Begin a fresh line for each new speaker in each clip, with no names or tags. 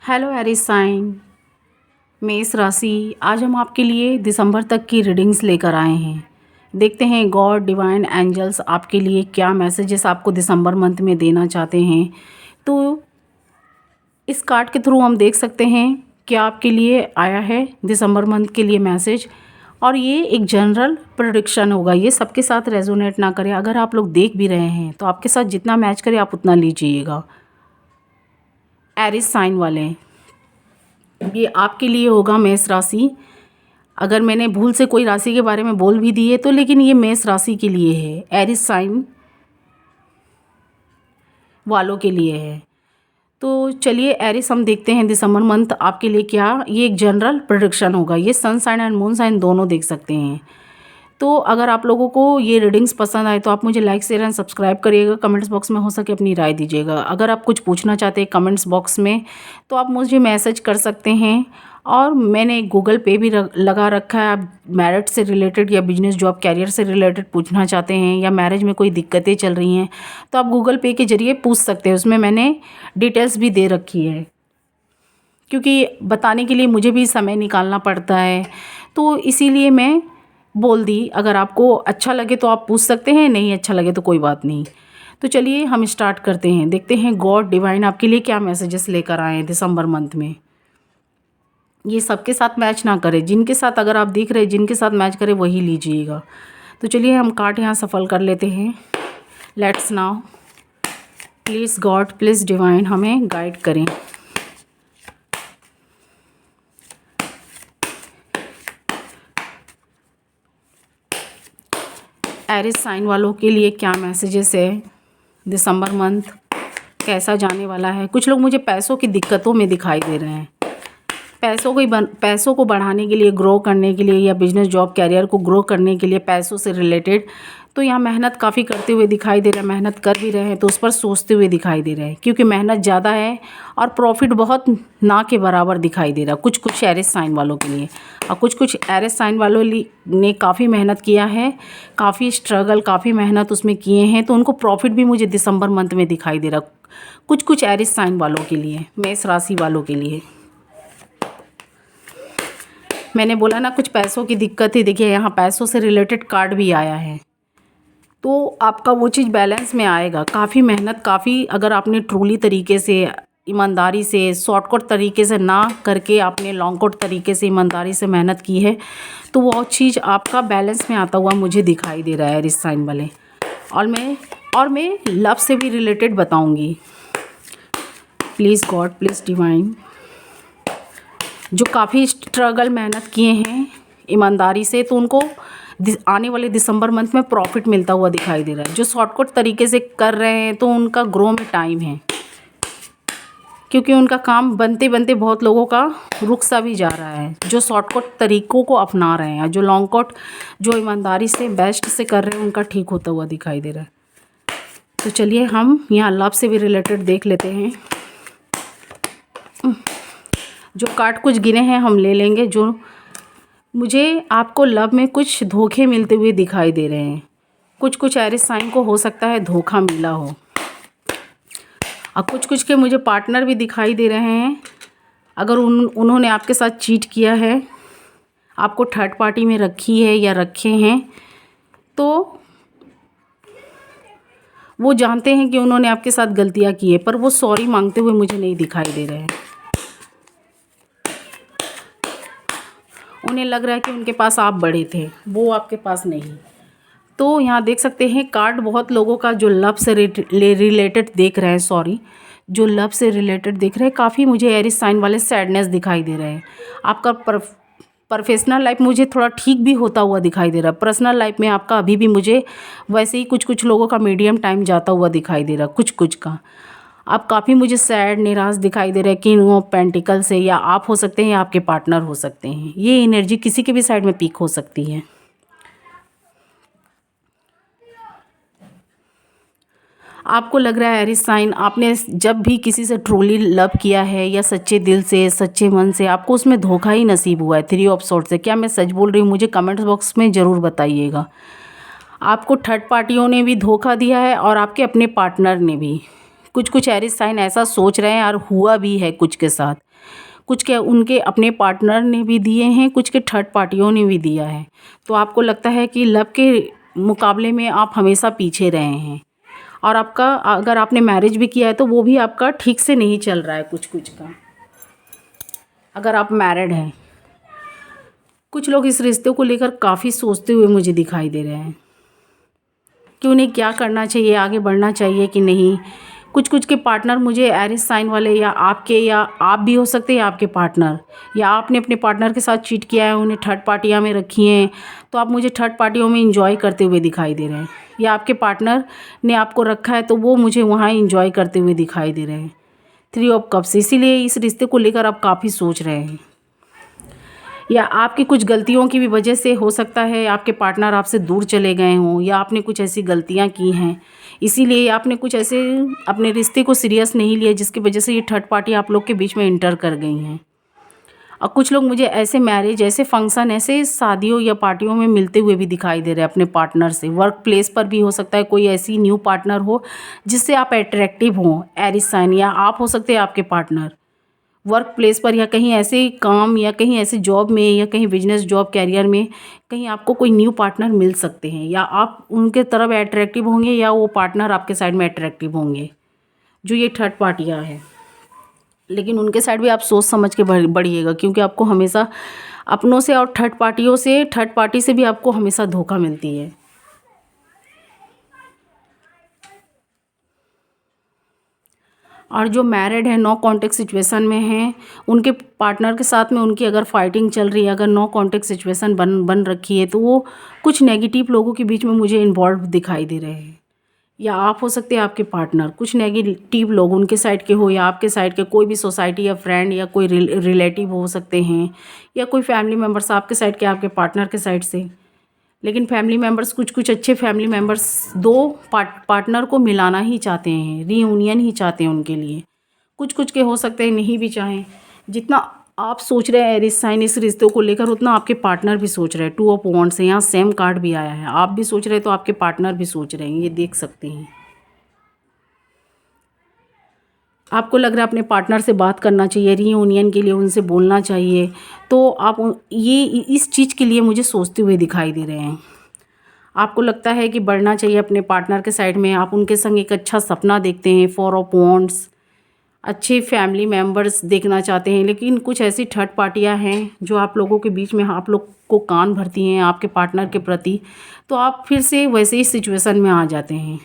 Hello Eris sign. मेष राशि, आज हम आपके लिए दिसंबर तक की रीडिंग्स लेकर आए हैं। देखते हैं गॉड डिवाइन एंजल्स आपके लिए क्या मैसेजेस आपको दिसंबर मंथ में देना चाहते हैं। तो इस कार्ड के थ्रू हम देख सकते हैं क्या आपके लिए आया है दिसंबर मंथ के लिए मैसेज। और ये एक जनरल प्रेडिक्शन होगा, ये सबके साथ रेजोनेट ना करे। अगर आप लोग देख भी रहे हैं तो आपके साथ जितना मैच करे आप उतना लीजिएगा। एरिस साइन वाले, ये आपके लिए होगा मेष राशि। अगर मैंने भूल से कोई राशि के बारे में बोल भी दिए तो लेकिन ये मेष राशि के लिए है, एरिस साइन वालों के लिए है। तो चलिए एरिस हम देखते हैं दिसंबर मंथ आपके लिए क्या। ये एक जनरल प्रेडिक्शन होगा, ये sun sign and moon sign दोनों देख सकते हैं। तो अगर आप लोगों को ये रीडिंग्स पसंद आए तो आप मुझे लाइक शेयर एंड सब्सक्राइब करिएगा। कमेंट्स बॉक्स में हो सके अपनी राय दीजिएगा। अगर आप कुछ पूछना चाहते हैं कमेंट्स बॉक्स में तो आप मुझे मैसेज कर सकते हैं। और मैंने गूगल पे भी लगा रखा है। आप मैरिज से रिलेटेड या बिजनेस जॉब कैरियर से रिलेटेड पूछना चाहते हैं या मैरिज में कोई दिक्कतें चल रही हैं तो आप गूगल पे के ज़रिए पूछ सकते हैं। उसमें मैंने डिटेल्स भी दे रखी है, क्योंकि बताने के लिए मुझे भी समय निकालना पड़ता है, तो इसीलिए मैं बोल दी। अगर आपको अच्छा लगे तो आप पूछ सकते हैं, नहीं अच्छा लगे तो कोई बात नहीं। तो चलिए हम स्टार्ट करते हैं, देखते हैं गॉड डिवाइन आपके लिए क्या मैसेजेस लेकर आए हैं दिसंबर मंथ में। ये सबके साथ मैच ना करे, जिनके साथ अगर आप देख रहे हैं जिनके साथ मैच करे वही लीजिएगा। तो चलिए हम कार्ड यहाँ सफल कर लेते हैं। Let's now please God please divine हमें गाइड करें। एरिस साइन वालों के लिए क्या मैसेजेस है दिसंबर मंथ, कैसा जाने वाला है। कुछ लोग मुझे पैसों की दिक्कतों में दिखाई दे रहे हैं। पैसों को बढ़ाने के लिए, ग्रो करने के लिए या बिजनेस जॉब कैरियर को ग्रो करने के लिए पैसों से रिलेटेड तो यहाँ मेहनत काफ़ी करते हुए दिखाई दे रहे हैं। मेहनत कर भी रहे हैं तो उस पर सोचते हुए दिखाई दे रहे हैं, क्योंकि मेहनत ज़्यादा है और प्रॉफिट बहुत ना के बराबर दिखाई दे रहा है कुछ एरिस साइन वालों के लिए। और कुछ एरिस साइन वालों ने काफ़ी मेहनत किया है, काफ़ी स्ट्रगल, काफ़ी मेहनत उसमें किए हैं, तो उनको प्रॉफिट भी मुझे दिसंबर मंथ में दिखाई दे रहा कुछ एरिस साइन वालों के लिए, मेष राशि वालों के लिए। मैंने बोला ना कुछ पैसों की दिक्कत है, देखिए यहाँ पैसों से रिलेटेड कार्ड भी आया है। तो आपका वो चीज़ बैलेंस में आएगा। काफ़ी मेहनत, काफ़ी अगर आपने ट्रूली तरीके से, ईमानदारी से, शॉर्टकट तरीके से ना करके आपने लॉन्ग कट तरीके से ईमानदारी से मेहनत की है तो वो चीज़ आपका बैलेंस में आता हुआ मुझे दिखाई दे रहा है एरिस साइन वाले। और मैं लव से भी रिलेटेड बताऊँगी। प्लीज़ गॉड प्लीज़ डिवाइन, जो काफ़ी स्ट्रगल मेहनत किए हैं ईमानदारी से तो उनको आने वाले दिसंबर मंथ में प्रॉफिट मिलता हुआ दिखाई दे रहा है। जो शॉर्टकट तरीके से कर रहे हैं तो उनका ग्रो में टाइम है, क्योंकि उनका काम बनते बनते बहुत लोगों का रुक सा भी जा रहा है। जो शॉर्टकट तरीक़ों को अपना रहे हैं, जो लॉन्ग कट, जो ईमानदारी से बेस्ट से कर रहे हैं, उनका ठीक होता हुआ दिखाई दे रहा है। तो चलिए हम यहाँ लव से भी रिलेटेड देख लेते हैं। जो कार्ड कुछ गिने हैं हम ले लेंगे। जो मुझे आपको लव में कुछ धोखे मिलते हुए दिखाई दे रहे हैं। कुछ एरिस साइन को हो सकता है धोखा मिला हो, और कुछ के मुझे पार्टनर भी दिखाई दे रहे हैं। अगर उन्होंने आपके साथ चीट किया है, आपको थर्ड पार्टी में रखी है या रखे हैं, तो वो जानते हैं कि उन्होंने आपके साथ गलतियाँ की है, पर वो सॉरी मांगते हुए मुझे नहीं दिखाई दे रहे हैं। उन्हें लग रहा है कि उनके पास आप बड़े थे, वो आपके पास नहीं। तो यहाँ देख सकते हैं कार्ड बहुत लोगों का जो लव से रिलेटेड देख रहे हैं, जो लव से रिलेटेड देख रहे हैं, काफ़ी मुझे एरिस साइन वाले सैडनेस दिखाई दे रहे हैं। आपका प्रोफेशनल लाइफ मुझे थोड़ा ठीक भी होता हुआ दिखाई दे रहा है। पर्सनल लाइफ में आपका अभी भी मुझे वैसे ही कुछ लोगों का मीडियम टाइम जाता हुआ दिखाई दे रहा है। कुछ का आप काफ़ी मुझे सैड, निराश दिखाई दे रहा है कि वो पेंटिकल से, या आप हो सकते हैं या आपके पार्टनर हो सकते हैं। ये एनर्जी किसी के भी साइड में पीक हो सकती है। आपको लग रहा है एरिस साइन, आपने जब भी किसी से ट्रूली लव किया है या सच्चे दिल से, सच्चे मन से, आपको उसमें धोखा ही नसीब हुआ है। 3 ऑफ सॉर्ड्स से, क्या मैं सच बोल रही हूँ? मुझे कमेंट्स बॉक्स में ज़रूर बताइएगा। आपको थर्ड पार्टियों ने भी धोखा दिया है और आपके अपने पार्टनर ने भी। कुछ एरिस साइन ऐसा सोच रहे हैं और हुआ भी है कुछ के साथ। कुछ के उनके अपने पार्टनर ने भी दिए हैं, कुछ के थर्ड पार्टियों ने भी दिया है। तो आपको लगता है कि लव के मुकाबले में आप हमेशा पीछे रहे हैं, और आपका अगर आपने मैरिज भी किया है तो वो भी आपका ठीक से नहीं चल रहा है कुछ कुछ का, अगर आप मैरिड हैं। कुछ लोग इस रिश्ते को लेकर काफ़ी सोचते हुए मुझे दिखाई दे रहे हैं कि उन्हें क्या करना चाहिए, आगे बढ़ना चाहिए कि नहीं। कुछ कुछ के पार्टनर मुझे एरिस साइन वाले, या आपके, या आप भी हो सकते हैं, या आपके पार्टनर, या आपने अपने पार्टनर के साथ चीट किया है, उन्हें थर्ड पार्टियाँ में रखी हैं, तो आप मुझे थर्ड पार्टियों में इंजॉय करते हुए दिखाई दे रहे हैं। या आपके पार्टनर ने आपको रखा है तो वो मुझे वहाँ इंजॉय करते हुए दिखाई दे रहे हैं। 3 ऑफ कप्स, इसीलिए इस रिश्ते को लेकर आप काफ़ी सोच रहे हैं। या आपकी कुछ गलतियों की भी वजह से हो सकता है आपके पार्टनर आपसे दूर चले गए हों, या आपने कुछ ऐसी गलतियां की हैं, इसीलिए आपने कुछ ऐसे अपने रिश्ते को सीरियस नहीं लिया जिसकी वजह से ये थर्ड पार्टी आप लोग के बीच में इंटर कर गई हैं। और कुछ लोग मुझे ऐसे मैरिज, ऐसे फंक्शन, ऐसे शादियों या पार्टियों में मिलते हुए भी दिखाई दे रहे हैं अपने पार्टनर से। वर्क प्लेस पर भी हो सकता है कोई ऐसी न्यू पार्टनर हो जिससे आप अट्रैक्टिव हों, एरिस साइन, या आप हो सकते हैं आपके पार्टनर। वर्क प्लेस पर या कहीं ऐसे काम, या कहीं ऐसे जॉब में, या कहीं बिजनेस जॉब कैरियर में कहीं आपको कोई न्यू पार्टनर मिल सकते हैं, या आप उनके तरफ अट्रैक्टिव होंगे, या वो पार्टनर आपके साइड में अट्रैक्टिव होंगे जो ये थर्ड पार्टियाँ हैं। लेकिन उनके साइड भी आप सोच समझ के बढ़िएगा, क्योंकि आपको हमेशा अपनों से और थर्ड पार्टियों से, थर्ड पार्टी से भी आपको हमेशा धोखा मिलती है। और जो मैरिड है, नो कांटेक्ट सिचुएशन में हैं, उनके पार्टनर के साथ में उनकी अगर फाइटिंग चल रही है, अगर नो कांटेक्ट सिचुएशन बन रखी है, तो वो कुछ नेगेटिव लोगों के बीच में मुझे इन्वॉल्व दिखाई दे रहे हैं। या आप हो सकते हैं आपके पार्टनर, कुछ नेगेटिव लोग उनके साइड के हो, या आपके साइड के कोई भी सोसाइटी या फ्रेंड, या कोई रिलेटिव हो सकते हैं, या कोई फैमिली मेम्बर्स आपके साइड के, आपके पार्टनर के साइड से। लेकिन फैमिली मेम्बर्स, कुछ कुछ अच्छे फैमिली मेम्बर्स दो पार्टनर को मिलाना ही चाहते हैं, रीयूनियन ही चाहते हैं उनके लिए। कुछ कुछ के हो सकते हैं नहीं भी चाहें। जितना आप सोच रहे हैं एरिस साइन इस रिश्तों को लेकर, उतना आपके पार्टनर भी सोच रहे हैं। 2 ऑफ वॉन्ड्स है, यहाँ सेम कार्ड भी आया है। आप भी सोच रहे हैं तो आपके पार्टनर भी सोच रहे हैं, ये देख सकते हैं। आपको लग रहा है अपने पार्टनर से बात करना चाहिए, रीयूनियन के लिए उनसे बोलना चाहिए, तो आप ये इस चीज़ के लिए मुझे सोचते हुए दिखाई दे रहे हैं। आपको लगता है कि बढ़ना चाहिए अपने पार्टनर के साइड में, आप उनके संग एक अच्छा सपना देखते हैं, 4 ऑफ वॉन्ड्स, अच्छे फैमिली मेम्बर्स देखना चाहते हैं। लेकिन कुछ ऐसी थर्ड पार्टियां हैं जो आप लोगों के बीच में, आप लोग को कान भरती हैं आपके पार्टनर के प्रति, तो आप फिर से वैसे ही सिचुएशन में आ जाते हैं।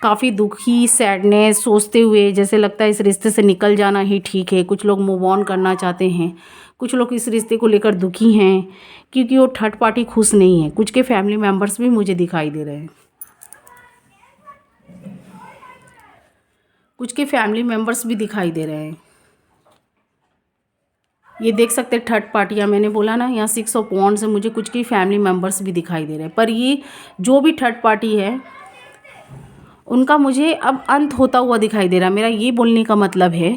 काफ़ी दुखी, सैडनेस सोचते हुए, जैसे लगता है इस रिश्ते से निकल जाना ही ठीक है। कुछ लोग मूव ऑन करना चाहते हैं, कुछ लोग इस रिश्ते को लेकर दुखी हैं क्योंकि वो थर्ड पार्टी खुश नहीं है। कुछ के फैमिली मेम्बर्स भी मुझे दिखाई दे रहे हैं, कुछ के फैमिली मेम्बर्स भी दिखाई दे रहे हैं। ये देख सकते हैं थर्ड पार्टियाँ, मैंने बोला ना यहाँ 6 ऑफ वॉन्ड्स है, मुझे कुछ की फैमिली मेम्बर्स भी दिखाई दे रहे हैं। पर ये जो भी थर्ड पार्टी है उनका मुझे अब अंत होता हुआ दिखाई दे रहा है। मेरा ये बोलने का मतलब है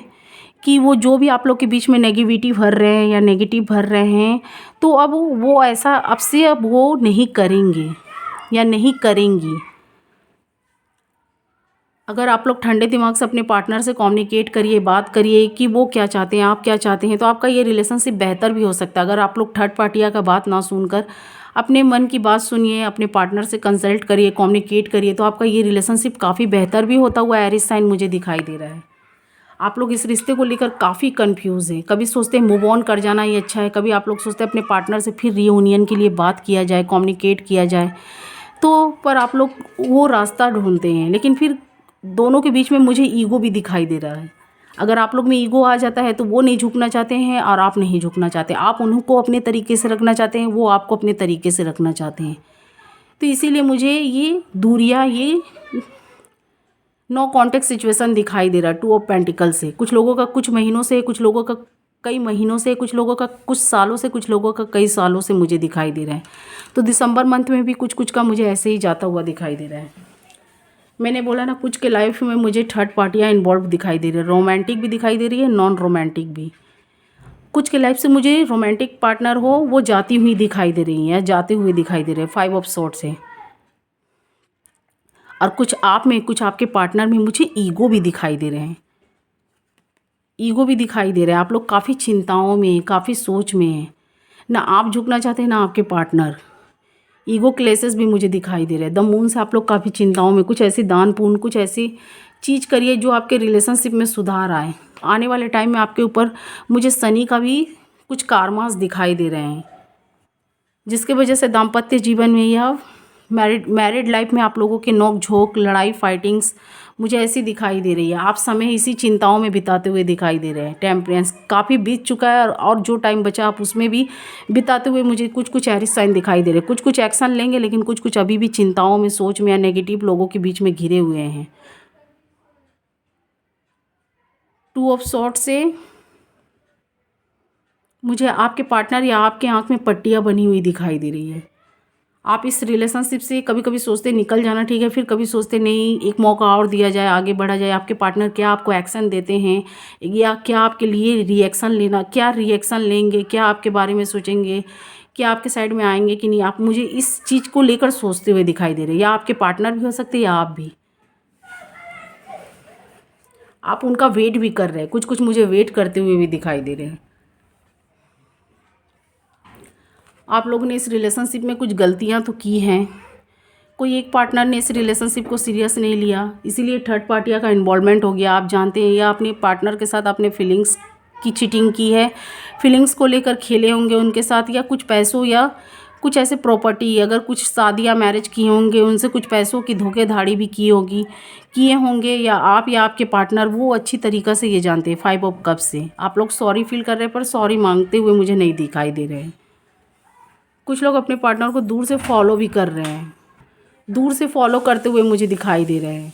कि वो जो भी आप लोग के बीच में नेगेटिविटी भर रहे हैं या नेगेटिव भर रहे हैं, तो अब वो ऐसा अब से अब वो नहीं करेंगे या नहीं करेंगी। अगर आप लोग ठंडे दिमाग से अपने पार्टनर से कम्युनिकेट करिए, बात करिए कि वो क्या चाहते हैं, आप क्या चाहते हैं, तो आपका ये रिलेशनशिप बेहतर भी हो सकता है। अगर आप लोग थर्ड पार्टियाँ का बात ना सुनकर अपने मन की बात सुनिए, अपने पार्टनर से कंसल्ट करिए, कम्युनिकेट करिए, तो आपका ये रिलेशनशिप काफ़ी बेहतर भी होता हुआ एरिस साइन मुझे दिखाई दे रहा है। आप लोग इस रिश्ते को लेकर काफ़ी कंफ्यूज हैं। कभी सोचते हैं मूव ऑन कर जाना ये अच्छा है, कभी आप लोग सोचते हैं अपने पार्टनर से फिर रीयूनियन के लिए बात किया जाए, कम्युनिकेट किया जाए, तो पर आप लोग वो रास्ता ढूंढते हैं। लेकिन फिर दोनों के बीच में मुझे ईगो भी दिखाई दे रहा है। अगर आप लोग में ईगो आ जाता है तो वो नहीं झुकना चाहते हैं और आप नहीं झुकना चाहते। आप उनको अपने तरीके से रखना चाहते हैं, वो आपको अपने तरीके से रखना चाहते हैं। तो इसीलिए मुझे ये दूरियां, ये नो कॉन्टेक्ट सिचुएशन दिखाई दे रहा है 2 ऑफ पेंटिकल से। कुछ लोगों का कुछ महीनों से, कुछ लोगों का कई महीनों से, कुछ लोगों का कुछ सालों से, कुछ लोगों का कई सालों से मुझे दिखाई दे रहा है। तो दिसंबर मंथ में भी कुछ कुछ का मुझे ऐसे ही जाता हुआ दिखाई दे रहा है। मैंने बोला ना, कुछ के लाइफ में मुझे थर्ड पार्टियाँ इन्वॉल्व दिखाई दे रही है, रोमांटिक भी दिखाई दे रही है, नॉन रोमांटिक भी। कुछ के लाइफ से मुझे रोमांटिक पार्टनर हो वो जाती हुई दिखाई दे रही हैं, जाते हुए दिखाई दे रहे हैं, 5 ऑफ सॉर्ड्स है। और कुछ आप में, कुछ आपके पार्टनर में मुझे ईगो भी दिखाई दे रहे हैं। ईगो भी दिखाई दे रहा है। आप लोग काफ़ी चिंताओं में, काफ़ी सोच में हैं। ना आप झुकना चाहते हैं ना आपके पार्टनर। ईगो क्लेसेस भी मुझे दिखाई दे रहे हैं। द मून से आप लोग काफ़ी चिंताओं में, कुछ ऐसी दान पुण्य, कुछ ऐसी चीज़ करिए जो आपके रिलेशनशिप में सुधार आए। आने वाले टाइम में आपके ऊपर मुझे शनि का भी कुछ कारमास दिखाई दे रहे हैं, जिसके वजह से दाम्पत्य जीवन में या मैरिड लाइफ में आप लोगों के नोक झोंक, लड़ाई, फाइटिंग्स मुझे ऐसी दिखाई दे रही है। आप समय इसी चिंताओं में बिताते हुए दिखाई दे रहे हैं। टेम्परेंस काफ़ी बीत चुका है और जो टाइम बचा आप उसमें भी बिताते हुए मुझे कुछ एरिस साइन दिखाई दे रहे हैं। कुछ एक्शन लेंगे, लेकिन कुछ अभी भी चिंताओं में, सोच में या नेगेटिव लोगों के बीच में घिरे हुए हैं। 2 ऑफ सॉर्ड्स से मुझे आपके पार्टनर या आपके आँख में पट्टियाँ बनी हुई दिखाई दे रही है। आप इस रिलेशनशिप से कभी कभी सोचते निकल जाना ठीक है, फिर कभी सोचते नहीं, एक मौका और दिया जाए, आगे बढ़ा जाए। आपके पार्टनर क्या आपको एक्शन देते हैं या क्या आपके लिए रिएक्शन लेना, क्या रिएक्शन लेंगे, क्या आपके बारे में सोचेंगे, क्या आपके साइड में आएंगे कि नहीं, आप मुझे इस चीज़ को लेकर सोचते हुए दिखाई दे रहे हैं। या आपके पार्टनर भी हो सकते हैं या आप भी, आप उनका वेट भी कर रहे हैं। कुछ मुझे वेट करते हुए भी दिखाई दे रहे हैं। आप लोगों ने इस रिलेशनशिप में कुछ गलतियां तो की हैं। कोई एक पार्टनर ने इस रिलेशनशिप को सीरियस नहीं लिया, इसीलिए थर्ड पार्टिया का इन्वॉल्वमेंट हो गया। आप जानते हैं, या अपने पार्टनर के साथ आपने फीलिंग्स की चीटिंग की है, फीलिंग्स को लेकर खेले होंगे उनके साथ, या कुछ पैसों या कुछ ऐसे प्रॉपर्टी, अगर कुछ शादी या मैरिज किए होंगे उनसे कुछ पैसों की धोखेधाड़ी भी की होगी, किए होंगे। या आपके पार्टनर वो अच्छी तरीक़ा से ये जानते हैं। 5 ऑफ कप्स से आप लोग सॉरी फील कर रहे हैं, पर सॉरी मांगते हुए मुझे नहीं दिखाई दे रहे हैं। कुछ लोग अपने पार्टनर को दूर से फॉलो भी कर रहे हैं, दूर से फॉलो करते हुए मुझे दिखाई दे रहे हैं।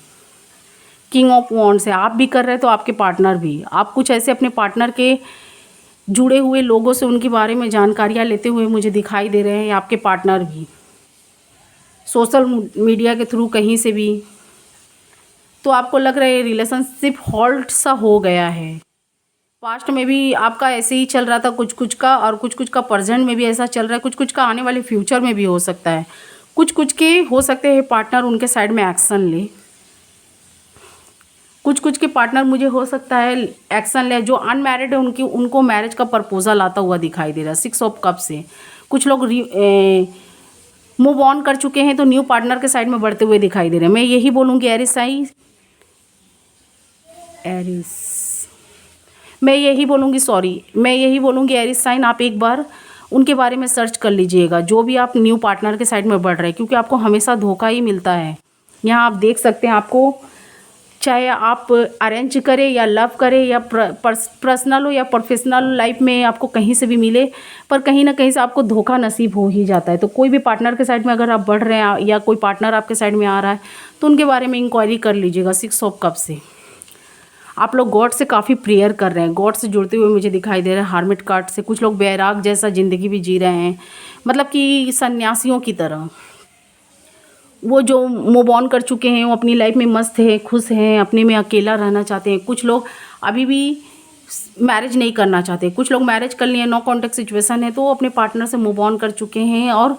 किंग ऑफ वॉन्ड्स है, आप भी कर रहे हैं तो आपके पार्टनर भी। आप कुछ ऐसे अपने पार्टनर के जुड़े हुए लोगों से उनके बारे में जानकारियाँ लेते हुए मुझे दिखाई दे रहे हैं। आपके पार्टनर भी सोशल मीडिया के थ्रू कहीं से भी, तो आपको लग रहा है रिलेशनशिप हॉल्ट सा हो गया है। पास्ट में भी आपका ऐसे ही चल रहा था कुछ का, और कुछ का प्रेजेंट में भी ऐसा चल रहा है, कुछ का आने वाले फ्यूचर में भी हो सकता है। कुछ के हो सकते हैं पार्टनर उनके साइड में एक्शन ले, कुछ के पार्टनर मुझे हो सकता है एक्शन ले। जो अनमैरिड है उनको मैरिज का प्रपोजल आता हुआ दिखाई दे रहा है। 6 ऑफ कप से कुछ लोग मूव ऑन कर चुके हैं, तो न्यू पार्टनर के साइड में बढ़ते हुए दिखाई दे रहे हैं। मैं यही बोलूँगी मैं यही बोलूँगी एरिस साइन, आप एक बार उनके बारे में सर्च कर लीजिएगा, जो भी आप न्यू पार्टनर के साइड में बढ़ रहे हैं, क्योंकि आपको हमेशा धोखा ही मिलता है। यहाँ आप देख सकते हैं, आपको चाहे आप अरेंज करें या लव करें या पर्सनल हो या प्रोफेशनल लाइफ में आपको कहीं से भी मिले, पर कहीं ना कहीं से आपको धोखा नसीब हो ही जाता है। तो कोई भी पार्टनर के साइड में अगर आप बढ़ रहे हैं या कोई पार्टनर आपके साइड में आ रहा है, तो उनके बारे में इंक्वायरी कर लीजिएगा। 6 ऑफ कप से आप लोग गॉड से काफ़ी प्रेयर कर रहे हैं, गॉड से जुड़ते हुए मुझे दिखाई दे रहा है। हार्मिट कार्ड से कुछ लोग बैराग जैसा ज़िंदगी भी जी रहे हैं, मतलब कि सन्यासियों की तरह। वो जो मूव ऑन कर चुके हैं, वो अपनी लाइफ में मस्त है, खुश हैं, अपने में अकेला रहना चाहते हैं। कुछ लोग अभी भी मैरिज नहीं करना चाहते, कुछ लोग मैरिज कर लिए, नो कॉन्टेक्ट सिचुएशन है, तो वो अपने पार्टनर से मूव ऑन कर चुके हैं और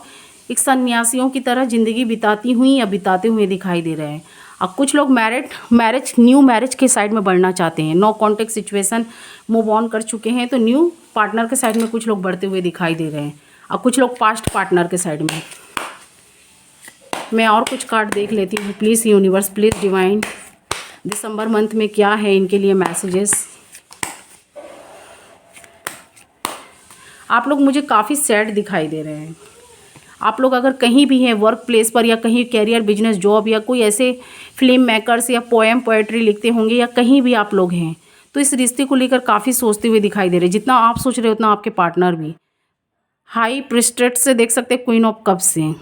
एक सन्यासियों की तरह ज़िंदगी बिताती हुई या बिताते हुए दिखाई दे रहे हैं। और कुछ लोग न्यू मैरिज के साइड में बढ़ना चाहते हैं। No contact situation, move on कर चुके हैं, तो न्यू पार्टनर के साइड में कुछ लोग बढ़ते हुए दिखाई दे रहे हैं। और कुछ लोग पास्ट पार्टनर के साइड में। मैं और कुछ कार्ड देख लेती हूँ। Please universe, please divine, December month में क्या है इनके लिए मैसेजेस। आप लोग मुझे काफ़ी सैड दिखाई दे रहे हैं। आप लोग अगर कहीं भी हैं, वर्क प्लेस पर या कहीं कैरियर, बिजनेस, जॉब, या कोई ऐसे फिल्म मेकर्स या पोएट्री लिखते होंगे, या कहीं भी आप लोग हैं, तो इस रिश्ते को लेकर काफ़ी सोचते हुए दिखाई दे रहे हैं। जितना आप सोच रहे हो उतना आपके पार्टनर भी। हाई प्रिस्टेट से देख सकते हैं, क्वीन ऑफ कप्स से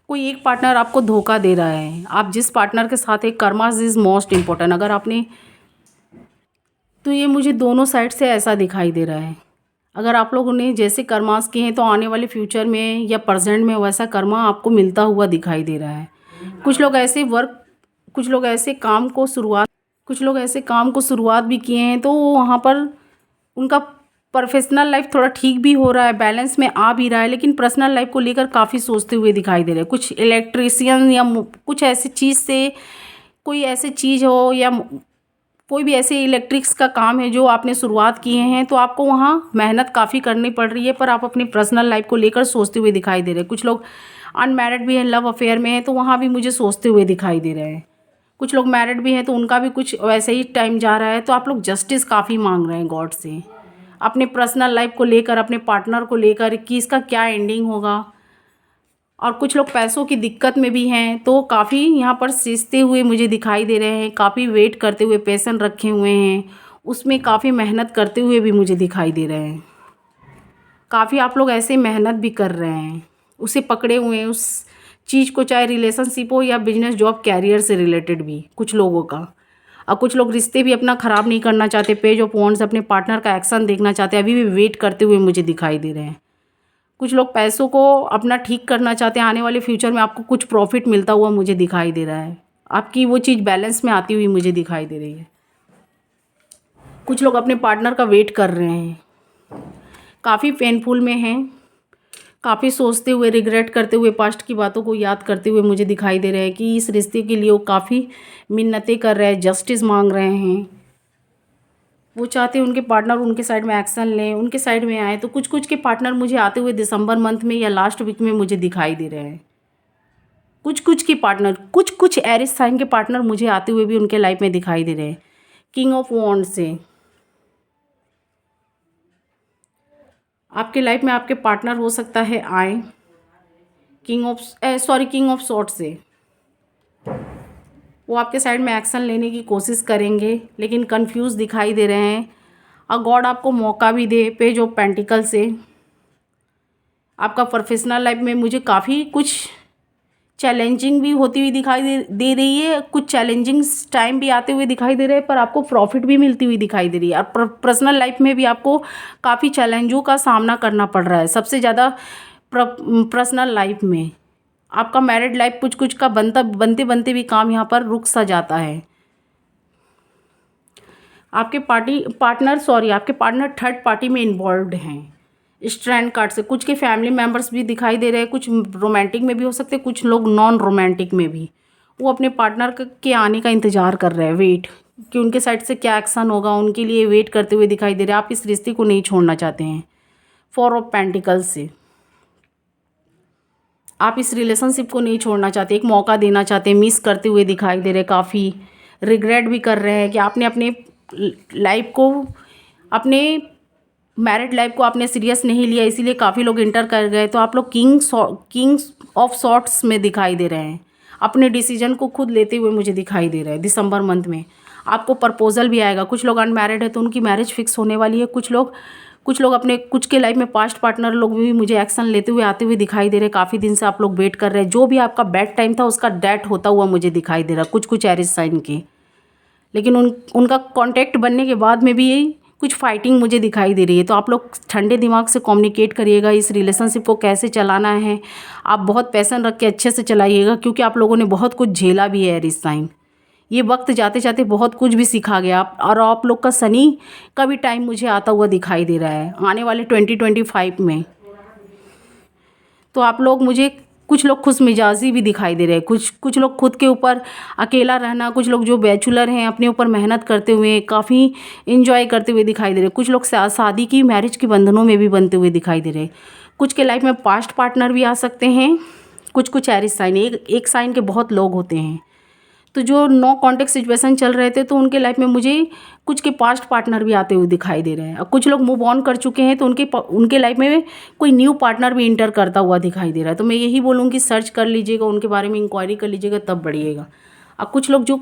कोई एक पार्टनर आपको धोखा दे रहा है। आप जिस पार्टनर के साथ है, कर्मास इज मोस्ट इम्पोर्टेंट। अगर आपने, तो ये मुझे दोनों साइड से ऐसा दिखाई दे रहा है। अगर आप लोगों ने जैसे कर्मास किए हैं, तो आने वाले फ्यूचर में या प्रेजेंट में वैसा कर्मा आपको मिलता हुआ दिखाई दे रहा है। कुछ लोग ऐसे काम को शुरुआत भी किए हैं, तो वहाँ पर उनका प्रोफेशनल लाइफ थोड़ा ठीक भी हो रहा है, बैलेंस में आ भी रहा है, लेकिन पर्सनल लाइफ को लेकर काफ़ी सोचते हुए दिखाई दे रहे हैं। कुछ इलेक्ट्रिशियन या कुछ ऐसी चीज़ से, कोई ऐसी चीज़ हो या कोई भी ऐसे इलेक्ट्रिक्स का काम है जो आपने शुरुआत किए हैं तो आपको वहाँ मेहनत काफ़ी करनी पड़ रही है, पर आप अपनी पर्सनल लाइफ को लेकर सोचते हुए दिखाई दे रहे हैं। कुछ लोग अनमैरिड भी हैं, लव अफेयर में हैं, तो वहाँ भी मुझे सोचते हुए दिखाई दे रहे हैं। कुछ लोग मैरिड भी हैं तो उनका भी कुछ वैसे ही टाइम जा रहा है। तो आप लोग जस्टिस काफ़ी मांग रहे हैं गॉड से, अपने पर्सनल लाइफ को लेकर, अपने पार्टनर को लेकर कि इसका क्या एंडिंग होगा। और कुछ लोग पैसों की दिक्कत में भी हैं तो काफ़ी यहाँ पर सींचते हुए मुझे दिखाई दे रहे हैं, काफ़ी वेट करते हुए, पेशेंस रखे हुए हैं, उसमें काफ़ी मेहनत करते हुए भी मुझे दिखाई दे रहे हैं। काफ़ी आप लोग ऐसे मेहनत भी कर रहे हैं, उसे पकड़े हुए हैं उस चीज़ को, चाहे रिलेशनशिप हो या बिजनेस, जॉब, कैरियर से रिलेटेड भी कुछ लोगों का। और कुछ लोग रिश्ते भी अपना ख़राब नहीं करना चाहते, पेज ऑफ वॉन्ड्स, अपने पार्टनर का एक्शन देखना चाहते हैं, अभी भी वेट करते हुए मुझे दिखाई दे रहे हैं। कुछ लोग पैसों को अपना ठीक करना चाहते हैं, आने वाले फ्यूचर में आपको कुछ प्रॉफिट मिलता हुआ मुझे दिखाई दे रहा है, आपकी वो चीज़ बैलेंस में आती हुई मुझे दिखाई दे रही है। कुछ लोग अपने पार्टनर का वेट कर रहे हैं, काफ़ी पेनफुल में हैं, काफ़ी सोचते हुए, रिग्रेट करते हुए, पास्ट की बातों को याद करते हुए मुझे दिखाई दे रहा है कि इस रिश्ते के लिए वो काफ़ी मिन्नतें कर रहे हैं, जस्टिस मांग रहे हैं। वो चाहते हैं उनके पार्टनर उनके साइड में एक्शन लें, उनके साइड में आए। तो कुछ कुछ के पार्टनर मुझे आते हुए दिसंबर मंथ में या लास्ट वीक में मुझे दिखाई दे रहे हैं। कुछ कुछ के पार्टनर, कुछ कुछ एरिस साइन के पार्टनर मुझे आते हुए भी उनके लाइफ में दिखाई दे रहे हैं। किंग ऑफ वॉन्ड से आपके लाइफ में आपके पार्टनर हो सकता है आए। किंग ऑफ सॉर्ट से वो आपके साइड में एक्शन लेने की कोशिश करेंगे, लेकिन कंफ्यूज दिखाई दे रहे हैं। और गॉड आपको मौका भी दे। पेज ऑफ पेंटिकल से आपका प्रोफेशनल लाइफ में मुझे काफ़ी कुछ चैलेंजिंग भी होती हुई दिखाई दे रही है, कुछ चैलेंजिंग टाइम भी आते हुए दिखाई दे रहे हैं, पर आपको प्रॉफिट भी मिलती हुई दिखाई दे रही है। और पर्सनल लाइफ में भी आपको काफ़ी चैलेंजों का सामना करना पड़ रहा है। सबसे ज़्यादा पर्सनल लाइफ में आपका मैरिड लाइफ कुछ कुछ का बनते बनते भी काम यहाँ पर रुक सा जाता है। आपके पार्टनर थर्ड पार्टी में इन्वॉल्व्ड हैं। स्ट्रैंड कार्ड से कुछ के फैमिली मेम्बर्स भी दिखाई दे रहे हैं, कुछ रोमांटिक में भी हो सकते हैं, कुछ लोग नॉन रोमांटिक में भी। वो अपने पार्टनर के आने का इंतज़ार कर रहे हैं, वेट कि उनके साइड से क्या एक्शन होगा, उनके लिए वेट करते हुए दिखाई दे रहे हैं। आप इस रिश्ते को नहीं छोड़ना चाहते हैं। 4 ऑफ पेंटिकल्स से आप इस रिलेशनशिप को नहीं छोड़ना चाहते, एक मौका देना चाहते हैं, मिस करते हुए दिखाई दे रहे हैं, काफ़ी रिग्रेट भी कर रहे हैं कि आपने अपने लाइफ को, अपने मैरिड लाइफ को आपने सीरियस नहीं लिया, इसीलिए काफ़ी लोग इंटर कर गए। तो आप लोग किंग्स ऑफ सॉर्ट्स में दिखाई दे रहे हैं, अपने डिसीजन को खुद लेते हुए मुझे दिखाई दे रहा है। दिसंबर मंथ में आपको प्रपोजल भी आएगा। कुछ लोग अनमैरिड है तो उनकी मैरिज फिक्स होने वाली है। कुछ लोग अपने कुछ के लाइफ में पास्ट पार्टनर लोग भी मुझे एक्शन लेते हुए आते हुए दिखाई दे रहे हैं। काफ़ी दिन से आप लोग वेट कर रहे हैं, जो भी आपका बैड टाइम था उसका डेट होता हुआ मुझे दिखाई दे रहा है। कुछ एरिस साइन के, लेकिन उनका कॉन्टैक्ट बनने के बाद में भी कुछ फाइटिंग मुझे दिखाई दे रही है। तो आप लोग ठंडे दिमाग से कम्युनिकेट करिएगा, इस रिलेशनशिप को कैसे चलाना है। आप बहुत पैशन रख के अच्छे से चलाइएगा, क्योंकि आप लोगों ने बहुत कुछ झेला भी है एरिस साइन। ये वक्त जाते जाते बहुत कुछ भी सीखा गया। और आप लोग का शनि का भी टाइम मुझे आता हुआ दिखाई दे रहा है आने वाले 2025 में। तो आप लोग मुझे, कुछ लोग खुश मिजाजी भी दिखाई दे रहे हैं, कुछ लोग खुद के ऊपर अकेला रहना, कुछ लोग जो बैचलर हैं अपने ऊपर मेहनत करते हुए काफ़ी इंजॉय करते हुए दिखाई दे रहे हैं। कुछ लोग शादी की, मैरिज के बंधनों में भी बनते हुए दिखाई दे रहे हैं। कुछ के लाइफ में पास्ट पार्टनर भी आ सकते हैं। कुछ एरिस साइन, एक साइन के बहुत लोग होते हैं। तो जो नो कॉन्टेक्ट सिचुएशन चल रहे थे तो उनके लाइफ में मुझे कुछ के पास्ट पार्टनर भी आते हुए दिखाई दे रहे हैं। और कुछ लोग मूव ऑन कर चुके हैं तो उनके लाइफ में कोई न्यू पार्टनर भी इंटर करता हुआ दिखाई दे रहा है। तो मैं यही बोलूँगी, सर्च कर लीजिएगा, उनके बारे में इंक्वायरी कर लीजिएगा, तब बढ़िएगा। और कुछ लोग जो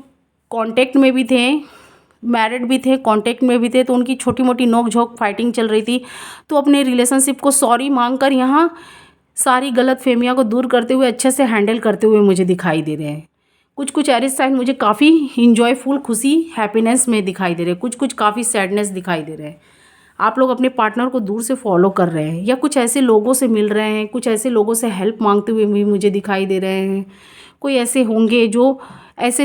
कॉन्टेक्ट में भी थे, मैरिड भी थे, कॉन्टेक्ट में भी थे, तो उनकी छोटी मोटी नोक झोंक फाइटिंग चल रही थी, तो अपने रिलेशनशिप को सॉरी मांग कर यहाँ सारी गलत फहमियाँ को दूर करते हुए अच्छे से हैंडल करते हुए मुझे दिखाई दे रहे हैं। कुछ एरिस साइन मुझे काफ़ी इंजॉयफुल, खुशी, हैप्पीनेस में दिखाई दे रहे हैं। कुछ काफ़ी सैडनेस दिखाई दे रहे हैं। आप लोग अपने पार्टनर को दूर से फॉलो कर रहे हैं, या कुछ ऐसे लोगों से मिल रहे हैं, कुछ ऐसे लोगों से हेल्प मांगते हुए भी मुझे दिखाई दे रहे हैं। कोई ऐसे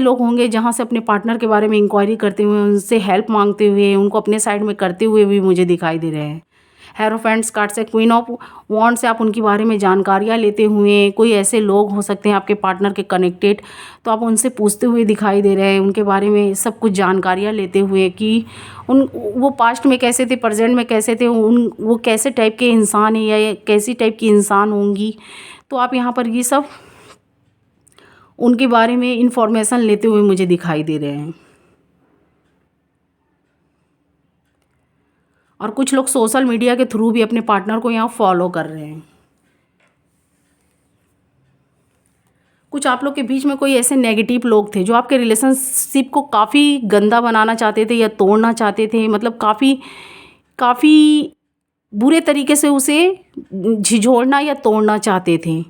लोग होंगे जहाँ से अपने पार्टनर के बारे में इंक्वायरी करते हुए, उनसे हेल्प मांगते हुए, उनको अपने साइड में करते हुए भी मुझे दिखाई दे रहे हैं। हेरोफेंट्स कार्ड से क्वीन ऑफ वॉन्ड से आप उनके बारे में जानकारियाँ लेते हुए, कोई ऐसे लोग हो सकते हैं आपके पार्टनर के कनेक्टेड, तो आप उनसे पूछते हुए दिखाई दे रहे हैं, उनके बारे में सब कुछ जानकारियाँ लेते हुए कि वो पास्ट में कैसे थे, प्रेजेंट में कैसे थे, वो कैसे टाइप के इंसान हैं या ये कैसी टाइप की इंसान होंगी। तो आप यहाँ पर ये सब उनके बारे में इंफॉर्मेशन लेते हुए मुझे दिखाई दे रहे हैं। और कुछ लोग सोशल मीडिया के थ्रू भी अपने पार्टनर को यहाँ फॉलो कर रहे हैं। कुछ आप लोग के बीच में कोई ऐसे नेगेटिव लोग थे जो आपके रिलेशनशिप को काफ़ी गंदा बनाना चाहते थे या तोड़ना चाहते थे, मतलब काफ़ी बुरे तरीके से उसे झिझोड़ना या तोड़ना चाहते थे।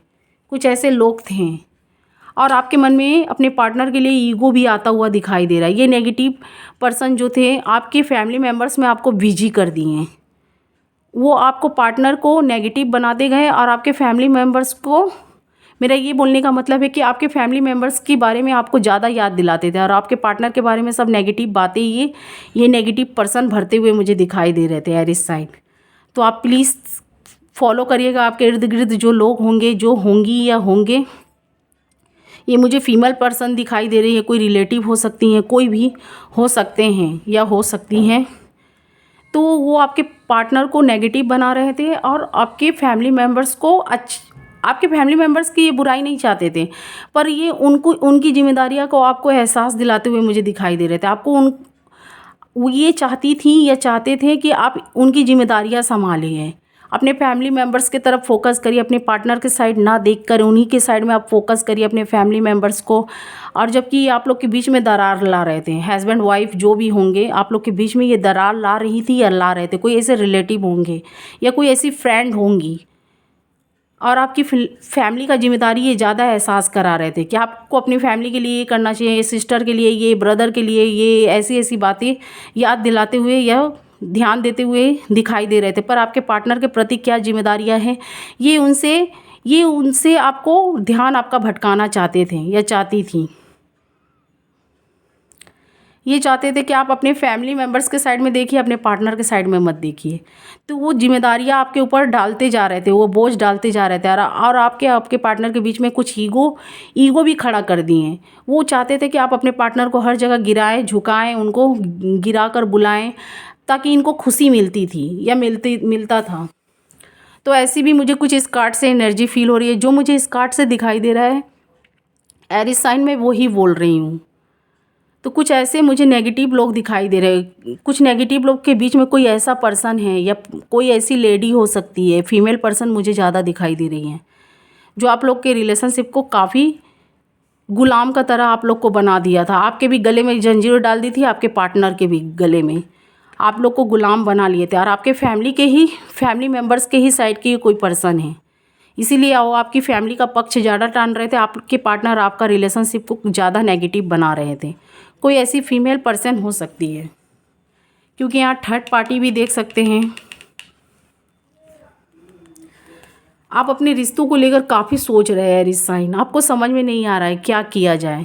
कुछ ऐसे लोग थे और आपके मन में अपने पार्टनर के लिए ईगो भी आता हुआ दिखाई दे रहा है। ये नेगेटिव पर्सन जो थे आपके फैमिली मेम्बर्स में आपको बिजी कर दिए हैं, वो आपको पार्टनर को नेगेटिव बनाते गए और आपके फैमिली मेम्बर्स को, मेरा ये बोलने का मतलब है कि आपके फैमिली मेम्बर्स के बारे में आपको ज़्यादा याद दिलाते थे और आपके पार्टनर के बारे में सब नेगेटिव बातें ये नेगेटिव पर्सन भरते हुए मुझे दिखाई दे रहे थे एरिस साइन। तो आप प्लीज़ फॉलो करिएगा आपके इर्द गिर्द जो लोग होंगे, जो होंगी या होंगे। ये मुझे फीमेल पर्सन दिखाई दे रही है, कोई रिलेटिव हो सकती हैं, कोई भी हो सकते हैं या हो सकती हैं। तो वो आपके पार्टनर को नेगेटिव बना रहे थे और आपके फैमिली मेम्बर्स को आपके फैमिली मेम्बर्स की ये बुराई नहीं चाहते थे, पर ये उनकी जिम्मेदारियाँ को आपको एहसास दिलाते हुए मुझे दिखाई दे रहे थे। आपको वो ये चाहती थी या चाहते थे कि आप उनकी जिम्मेदारियाँ संभालिए, अपने फैमिली मेम्बर्स की तरफ फोकस करिए, अपने पार्टनर के साइड ना देखकर उन्हीं के साइड में आप फोकस करिए अपने फैमिली मेम्बर्स को। और जबकि आप लोग के बीच में दरार ला रहे थे, हस्बैंड वाइफ जो भी होंगे, आप लोग के बीच में ये दरार ला रही थी या ला रहे थे, कोई ऐसे रिलेटिव होंगे या कोई ऐसी फ्रेंड होंगी और आपकी फैमिली का जिम्मेदारी ये ज़्यादा एहसास करा रहे थे कि आपको अपनी फैमिली के लिए ये करना चाहिए, सिस्टर के लिए ये, ब्रदर के लिए ये, ऐसी ऐसी बातें याद दिलाते हुए या ध्यान देते हुए दिखाई दे रहे थे। पर आपके पार्टनर के प्रति क्या जिम्मेदारियां हैं ये उनसे आपको ध्यान आपका भटकाना चाहते थे या चाहती थी। ये चाहते थे कि आप अपने फैमिली मेम्बर्स के साइड में देखिए, अपने पार्टनर के साइड में मत देखिए। तो वो जिम्मेदारियाँ आपके ऊपर डालते जा रहे थे, वो बोझ डालते जा रहे थे और आपके पार्टनर के बीच में कुछ ईगो भी खड़ा कर दिए। वो चाहते थे कि आप अपने पार्टनर को हर जगह गिराएं, झुकाएं, उनको गिरा कर बुलाएं ताकि इनको खुशी मिलती थी या मिलता था। तो ऐसी भी मुझे कुछ इस कार्ड से एनर्जी फील हो रही है। जो मुझे इस कार्ड से दिखाई दे रहा है एरिस साइन में, वो ही बोल रही हूँ। तो कुछ ऐसे मुझे नेगेटिव लोग दिखाई दे रहे हैं। कुछ नेगेटिव लोग के बीच में कोई ऐसा पर्सन है या कोई ऐसी लेडी हो सकती है, फीमेल पर्सन मुझे ज़्यादा दिखाई दे रही है, जो आप लोग के रिलेशनशिप को काफ़ी गुलाम का तरह आप लोग को बना दिया था। आपके भी गले में जंजीर डाल दी थी, आपके पार्टनर के भी गले में आप लोग को गुलाम बना लिए थे। और आपके फैमिली मेम्बर्स के ही साइड के कोई पर्सन है, इसीलिए वो आपकी फैमिली का पक्ष ज़्यादा टान रहे थे। आपके पार्टनर आपका रिलेशनशिप को ज़्यादा नेगेटिव बना रहे थे। कोई ऐसी फीमेल पर्सन हो सकती है, क्योंकि यहाँ थर्ड पार्टी भी देख सकते हैं। आप अपने रिश्तों को लेकर काफ़ी सोच रहे हैं एरिस साइन, आपको समझ में नहीं आ रहा है क्या किया जाए,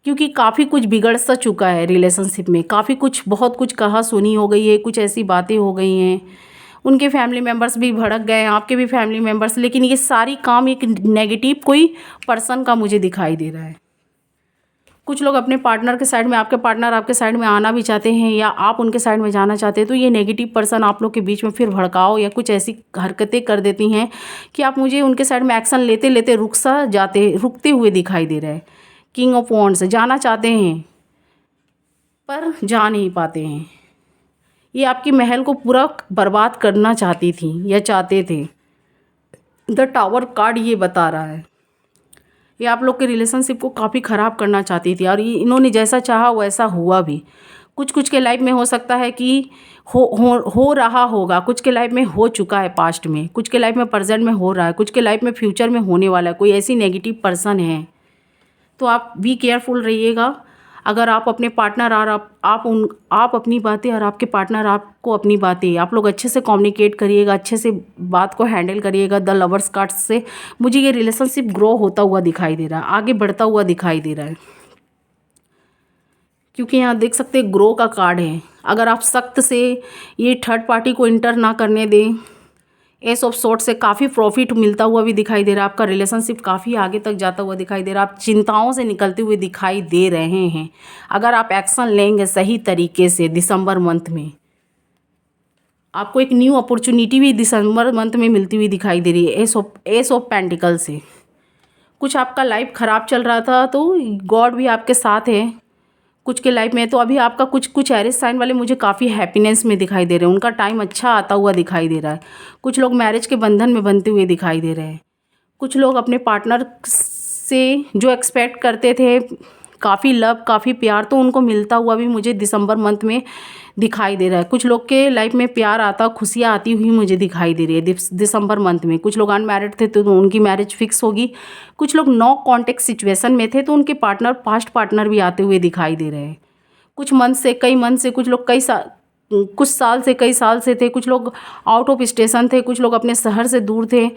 क्योंकि काफ़ी कुछ बिगड़ सा चुका है रिलेशनशिप में। काफ़ी कुछ, बहुत कुछ कहा सुनी हो गई है, कुछ ऐसी बातें हो गई हैं, उनके फैमिली मेम्बर्स भी भड़क गए हैं, आपके भी फैमिली मेम्बर्स। लेकिन ये सारी काम एक नेगेटिव कोई पर्सन का मुझे दिखाई दे रहा है। कुछ लोग अपने पार्टनर के साइड में, आपके पार्टनर आपके साइड में आना भी चाहते हैं या आप उनके साइड में जाना चाहते हैं। तो ये नेगेटिव पर्सन आप लोग के बीच में फिर भड़काओ या कुछ ऐसी हरकतें कर देती हैं कि आप मुझे उनके साइड में एक्शन लेते लेते रुकते हुए दिखाई दे रहे हैं। किंग ऑफ वॉन्ड्स, जाना चाहते हैं पर जा नहीं पाते हैं। ये आपकी महल को पूरा बर्बाद करना चाहती थी या चाहते थे। द टावर कार्ड ये बता रहा है, ये आप लोग के रिलेशनशिप को काफ़ी ख़राब करना चाहती थी और इन्होंने जैसा चाहा वैसा हुआ भी। कुछ के लाइफ में हो सकता है कि हो रहा होगा, कुछ के लाइफ में हो चुका है पास्ट में, कुछ के लाइफ में प्रेजेंट में हो रहा है, कुछ के लाइफ में फ्यूचर में होने वाला है। कोई ऐसी नेगेटिव पर्सन है, तो आप बी केयरफुल रहिएगा। अगर आप अपने पार्टनर और आप अपनी बातें और आपके पार्टनर आपको अपनी बातें, आप लोग अच्छे से कम्युनिकेट करिएगा, अच्छे से बात को हैंडल करिएगा। द लवर्स कार्ड से मुझे ये रिलेशनशिप ग्रो होता हुआ दिखाई दे रहा है, आगे बढ़ता हुआ दिखाई दे रहा है, क्योंकि यहाँ देख सकते हैं ग्रो का कार्ड है। अगर आप सख्त से ये थर्ड पार्टी को इंटर ना करने दें, एस ऑफ सोर्ड से काफ़ी प्रॉफिट मिलता हुआ भी दिखाई दे रहा है। आपका रिलेशनशिप काफ़ी आगे तक जाता हुआ दिखाई दे रहा है। आप चिंताओं से निकलते हुए दिखाई दे रहे हैं। अगर आप एक्शन लेंगे सही तरीके से दिसंबर मंथ में, आपको एक न्यू अपॉर्चुनिटी भी दिसंबर मंथ में मिलती हुई दिखाई दे रही है। एस ऑफ पेंटिकल से कुछ आपका लाइफ ख़राब चल रहा था तो गॉड भी आपके साथ है कुछ के लाइफ में। तो अभी आपका कुछ एरिस साइन वाले मुझे काफ़ी हैप्पीनेस में दिखाई दे रहे हैं। उनका टाइम अच्छा आता हुआ दिखाई दे रहा है। कुछ लोग मैरिज के बंधन में बनते हुए दिखाई दे रहे हैं। कुछ लोग अपने पार्टनर से जो एक्सपेक्ट करते थे काफ़ी लव काफ़ी प्यार, तो उनको मिलता हुआ भी मुझे दिसंबर मंथ में दिखाई दे रहा है। कुछ लोग के लाइफ में प्यार आता, खुशियाँ आती हुई मुझे दिखाई दे रही है दिसंबर मंथ में। कुछ लोग अनमैरिड थे तो उनकी मैरिज फिक्स होगी। कुछ लोग नो कॉन्टेक्ट सिचुएशन में थे तो उनके पार्टनर पास्ट पार्टनर भी आते हुए दिखाई दे रहे हैं। कुछ मंथ से कई मंथ से, कुछ लोग कुछ साल से कई साल से थे। कुछ लोग आउट ऑफ स्टेशन थे, कुछ लोग अपने शहर से दूर थे,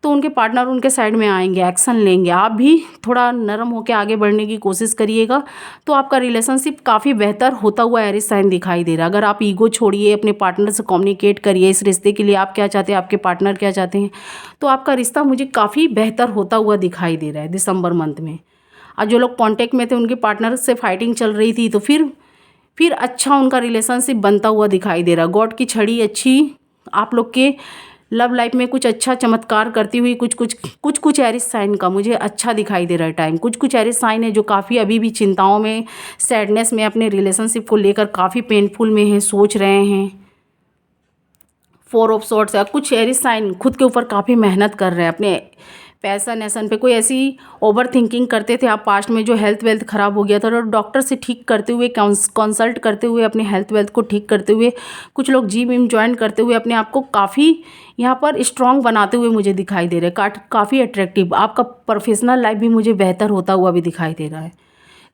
तो उनके पार्टनर उनके साइड में आएंगे, एक्शन लेंगे। आप भी थोड़ा नरम होकर आगे बढ़ने की कोशिश करिएगा तो आपका रिलेशनशिप काफ़ी बेहतर होता हुआ एरिस साइन दिखाई दे रहा है। अगर आप ईगो छोड़िए, अपने पार्टनर से कम्युनिकेट करिए इस रिश्ते के लिए आप क्या चाहते हैं, आपके पार्टनर क्या चाहते हैं, तो आपका रिश्ता मुझे काफ़ी बेहतर होता हुआ दिखाई दे रहा है दिसंबर मंथ में। और जो लोग कॉन्टेक्ट में थे उनके पार्टनर से फाइटिंग चल रही थी तो फिर अच्छा उनका रिलेशनशिप बनता हुआ दिखाई दे रहा है। गॉड की छड़ी अच्छी आप लोग के लव लाइफ में कुछ अच्छा चमत्कार करती हुई कुछ एरिस साइन का मुझे अच्छा दिखाई दे रहा है टाइम। कुछ एरिस साइन है जो काफ़ी अभी भी चिंताओं में, सैडनेस में, अपने रिलेशनशिप को लेकर काफ़ी पेनफुल में हैं, सोच रहे हैं। 4 ऑफ सॉर्ड्स है। कुछ एरिस साइन खुद के ऊपर काफ़ी मेहनत कर रहे हैं अपने पैसा नेशन पे। कोई ऐसी ओवर थिंकिंग करते थे आप पास्ट में, जो हेल्थ वेल्थ ख़राब हो गया था, तो डॉक्टर से ठीक करते हुए, कंसल्ट करते हुए, अपने हेल्थ वेल्थ को ठीक करते हुए, कुछ लोग जिम विम ज्वाइन करते हुए अपने आप को काफ़ी यहाँ पर स्ट्रॉन्ग बनाते हुए मुझे दिखाई दे रहे हैं। काफ़ी अट्रैक्टिव आपका प्रोफेशनल लाइफ भी मुझे बेहतर होता हुआ भी दिखाई दे रहा है।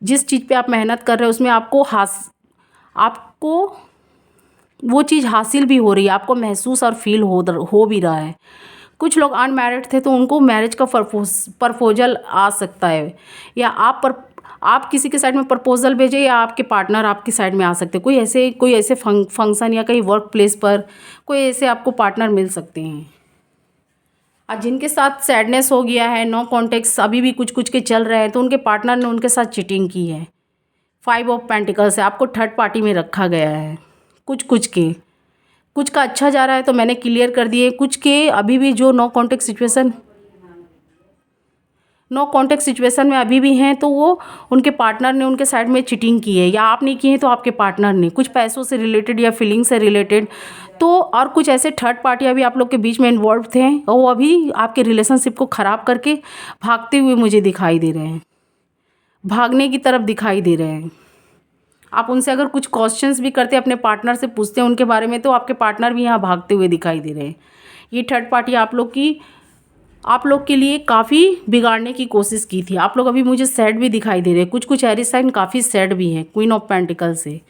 जिस चीज़ पर आप मेहनत कर रहे हो उसमें आपको वो चीज़ हासिल भी हो रही है, आपको महसूस और फील हो भी रहा है। कुछ लोग अनमैरिड थे तो उनको मैरिज का प्रपोजल आ सकता है, या आप किसी के साइड में प्रपोजल भेजें या आपके पार्टनर आपकी साइड में आ सकते हैं। कोई ऐसे फंक्शन या कहीं वर्क प्लेस पर कोई ऐसे आपको पार्टनर मिल सकते हैं। और जिनके साथ सैडनेस हो गया है, नो कॉन्टेक्ट्स अभी भी कुछ के चल रहे हैं, तो उनके पार्टनर ने उनके साथ चीटिंग की है। 5 ऑफ पेंटिकल्स है। आपको थर्ड पार्टी में रखा गया है। कुछ का अच्छा जा रहा है तो मैंने क्लियर कर दिए। कुछ के अभी भी जो नो कॉन्टेक्ट सिचुएशन में अभी भी हैं, तो वो उनके पार्टनर ने उनके साइड में चीटिंग की है, या आप नहीं किए तो आपके पार्टनर ने, कुछ पैसों से रिलेटेड या फीलिंग से रिलेटेड। तो और कुछ ऐसे थर्ड पार्टी अभी आप लोग के बीच में इन्वॉल्व थे और वो अभी आपके रिलेशनशिप को ख़राब करके भागते हुए मुझे दिखाई दे रहे हैं, भागने की तरफ दिखाई दे रहे हैं। आप उनसे अगर कुछ क्वेश्चंस भी करते, अपने पार्टनर से पूछते हैं उनके बारे में, तो आपके पार्टनर भी यहाँ भागते हुए दिखाई दे रहे हैं। ये थर्ड पार्टी आप लोग के लिए काफ़ी बिगाड़ने की कोशिश की थी। आप लोग अभी मुझे सैड भी दिखाई दे रहे हैं। कुछ एरिस साइन काफ़ी सैड भी हैं क्वीन ऑफ पेंटिकल से।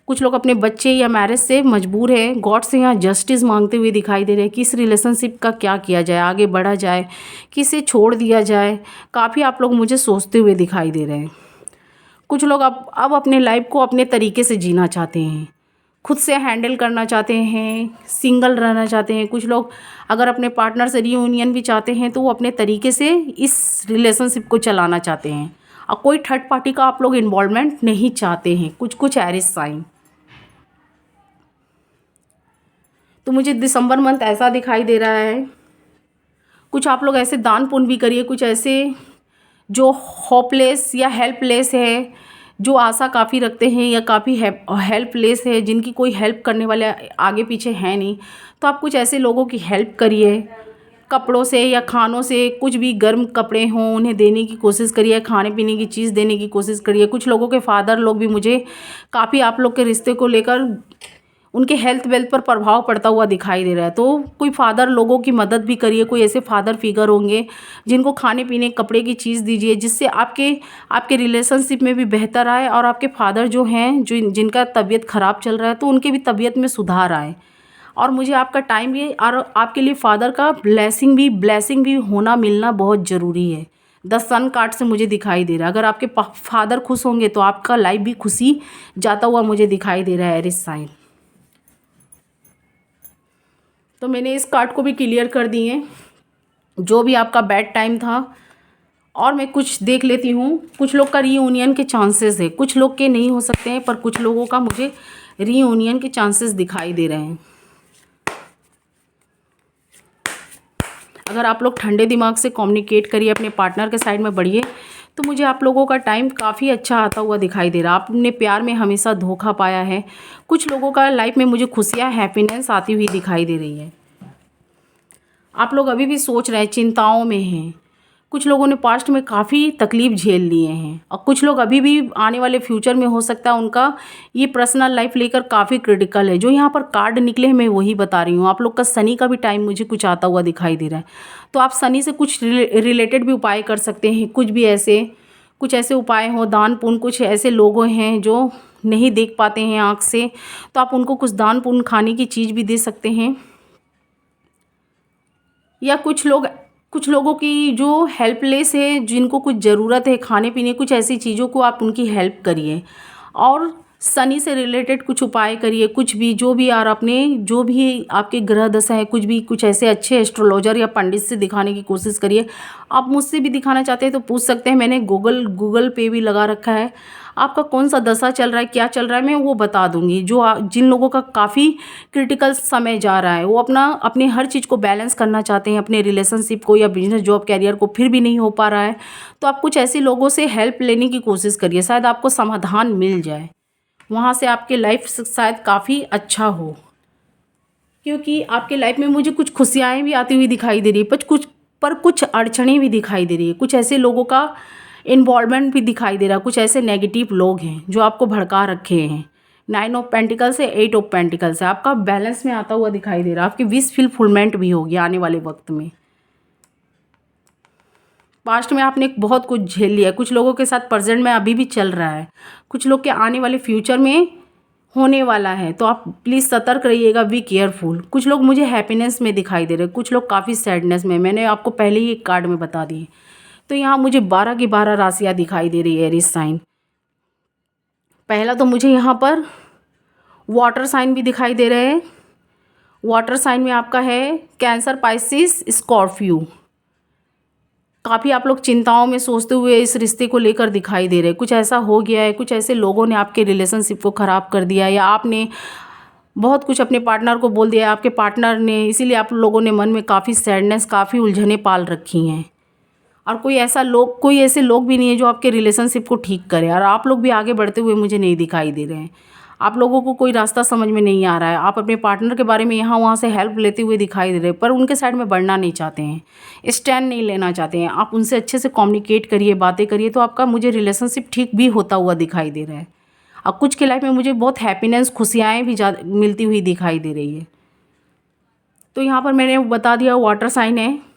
कुछ लोग अपने बच्चे या मैरिज से मजबूर हैं, गॉड से यहाँ जस्टिस मांगते हुए दिखाई दे रहे हैं कि इस रिलेशनशिप का क्या किया जाए, आगे बढ़ा जाए, किसे छोड़ दिया जाए। काफ़ी आप लोग मुझे सोचते हुए दिखाई दे रहे हैं। कुछ लोग अब अपने लाइफ को अपने तरीके से जीना चाहते हैं, खुद से हैंडल करना चाहते हैं, सिंगल रहना चाहते हैं। कुछ लोग अगर अपने पार्टनर से रियूनियन भी चाहते हैं तो वो अपने तरीके से इस रिलेशनशिप को चलाना चाहते हैं, और कोई थर्ड पार्टी का आप लोग इन्वॉल्वमेंट नहीं चाहते हैं। कुछ एरिस साइन। तो मुझे दिसंबर मंथ ऐसा दिखाई दे रहा है। कुछ आप लोग ऐसे दान पुण्य भी करिए। कुछ ऐसे जो होपलेस या हेल्पलेस है, जो आशा काफ़ी रखते हैं या काफ़ी हेल्पलेस है, जिनकी कोई हेल्प करने वाले आगे पीछे हैं नहीं, तो आप कुछ ऐसे लोगों की हेल्प करिए। कपड़ों से या खानों से, कुछ भी गर्म कपड़े हों उन्हें देने की कोशिश करिए, खाने पीने की चीज़ देने की कोशिश करिए। कुछ लोगों के फादर लोग भी मुझे काफ़ी आप लोग के रिश्ते को लेकर उनके हेल्थ वेल्थ पर प्रभाव पड़ता हुआ दिखाई दे रहा है। तो कोई फादर लोगों की मदद भी करिए। कोई ऐसे फादर फिगर होंगे जिनको खाने पीने कपड़े की चीज़ दीजिए, जिससे आपके रिलेशनशिप में भी बेहतर आए, और आपके फादर जो हैं, जिनका तबीयत ख़राब चल रहा है, तो उनके भी तबीयत में सुधार आए। और मुझे आपका टाइम भी, और आपके लिए फादर का ब्लेसिंग भी होना मिलना बहुत ज़रूरी है द सन कार्ड से मुझे दिखाई दे रहा है। अगर आपके फादर खुश होंगे तो आपका लाइफ भी खुशी जाता हुआ मुझे दिखाई दे रहा है एरिस साइन। तो मैंने इस कार्ड को भी क्लियर कर दिए, जो भी आपका बैड टाइम था। और मैं कुछ देख लेती हूँ। कुछ लोग का रीयूनियन के चांसेस है, कुछ लोग के नहीं हो सकते हैं, पर कुछ लोगों का मुझे रीयूनियन के चांसेस दिखाई दे रहे हैं। अगर आप लोग ठंडे दिमाग से कम्युनिकेट करिए, अपने पार्टनर के साइड में बढ़िए, तो मुझे आप लोगों का टाइम काफ़ी अच्छा आता हुआ दिखाई दे रहा है। आपने प्यार में हमेशा धोखा पाया है। कुछ लोगों का लाइफ में मुझे खुशियाँ, हैप्पीनेस आती हुई दिखाई दे रही है। आप लोग अभी भी सोच रहे हैं, चिंताओं में हैं। कुछ लोगों ने पास्ट में काफ़ी तकलीफ़ झेल लिए हैं, और कुछ लोग अभी भी आने वाले फ्यूचर में हो सकता है उनका ये पर्सनल लाइफ लेकर काफ़ी क्रिटिकल है। जो यहाँ पर कार्ड निकले हैं मैं वही बता रही हूँ। आप लोग का शनि का भी टाइम मुझे कुछ आता हुआ दिखाई दे रहा है, तो आप शनि से कुछ रिलेटेड भी उपाय कर सकते हैं। कुछ ऐसे उपाय हो, दान पुण्य। कुछ ऐसे लोग हैं जो नहीं देख पाते हैं आँख से, तो आप उनको कुछ दान पुण्य खाने की चीज़ भी दे सकते हैं। या कुछ लोगों की जो हेल्पलेस है, जिनको कुछ ज़रूरत है खाने पीने, कुछ ऐसी चीज़ों को आप उनकी हेल्प करिए। और शनि से रिलेटेड कुछ उपाय करिए। कुछ भी जो भी, और अपने जो भी आपके ग्रह दशा है, कुछ ऐसे अच्छे एस्ट्रोलॉजर या पंडित से दिखाने की कोशिश करिए। आप मुझसे भी दिखाना चाहते हैं तो पूछ सकते हैं, मैंने गूगल पे भी लगा रखा है। आपका कौन सा दशा चल रहा है, क्या चल रहा है, मैं वो बता दूंगी। जिन लोगों का काफ़ी क्रिटिकल समय जा रहा है, वो अपने हर चीज़ को बैलेंस करना चाहते हैं, अपने रिलेशनशिप को या बिजनेस, जॉब, कैरियर को, फिर भी नहीं हो पा रहा है, तो आप कुछ ऐसे लोगों से हेल्प लेने की कोशिश करिए। शायद आपको समाधान मिल जाए, वहाँ से आपके लाइफ शायद काफ़ी अच्छा हो। क्योंकि आपके लाइफ में मुझे कुछ खुशियाँ भी आती हुई दिखाई दे रही है, पर कुछ अड़चनें भी दिखाई दे रही है। कुछ ऐसे लोगों का इन्वॉल्वमेंट भी दिखाई दे रहा है। कुछ ऐसे नेगेटिव लोग हैं जो आपको भड़का रखे हैं। 9 ऑफ पेंटिकल से 8 ऑफ पेंटिकल से आपका बैलेंस में आता हुआ दिखाई दे रहा है। आपकी विश फुलफिलमेंट भी होगी आने वाले वक्त में। पास्ट में आपने बहुत कुछ झेल लिया है। कुछ लोगों के साथ प्रेजेंट में अभी भी चल रहा है, कुछ लोग के आने वाले फ्यूचर में होने वाला है, तो आप प्लीज़ सतर्क रहिएगा, बी केयरफुल। कुछ लोग मुझे हैप्पीनेस में दिखाई दे रहे हैं, कुछ लोग काफ़ी सैडनेस में। मैंने आपको पहले ही एक कार्ड में बता दी। तो यहाँ मुझे 12 की 12 राशियाँ दिखाई दे रही है एरीज साइन। पहला तो मुझे यहाँ पर वाटर साइन भी दिखाई दे रहे हैं। वाटर साइन में आपका है कैंसर, पाइसिस, स्कॉर्पियो। काफ़ी आप लोग चिंताओं में सोचते हुए इस रिश्ते को लेकर दिखाई दे रहे हैं। कुछ ऐसा हो गया है, कुछ ऐसे लोगों ने आपके रिलेशनशिप को ख़राब कर दिया है, या आपने बहुत कुछ अपने पार्टनर को बोल दिया है, आपके पार्टनर ने, इसीलिए आप लोगों ने मन में काफ़ी सैडनेस, काफ़ी उलझनें पाल रखी हैं। और कोई ऐसे लोग भी नहीं है जो आपके रिलेशनशिप को ठीक करे, और आप लोग भी आगे बढ़ते हुए मुझे नहीं दिखाई दे रहे हैं। आप लोगों को कोई रास्ता समझ में नहीं आ रहा है। आप अपने पार्टनर के बारे में यहाँ वहाँ से हेल्प लेते हुए दिखाई दे रहे हैं, पर उनके साइड में बढ़ना नहीं चाहते हैं, स्टैंड नहीं लेना चाहते हैं। आप उनसे अच्छे से कम्युनिकेट करिए, बातें करिए, तो आपका मुझे रिलेशनशिप ठीक भी होता हुआ दिखाई दे रहा है। और कुछ के लाइफ में मुझे बहुत हैप्पीनेस, खुशियाँ भी मिलती हुई दिखाई दे रही है। तो यहाँ पर मैंने बता दिया वाटर साइन है,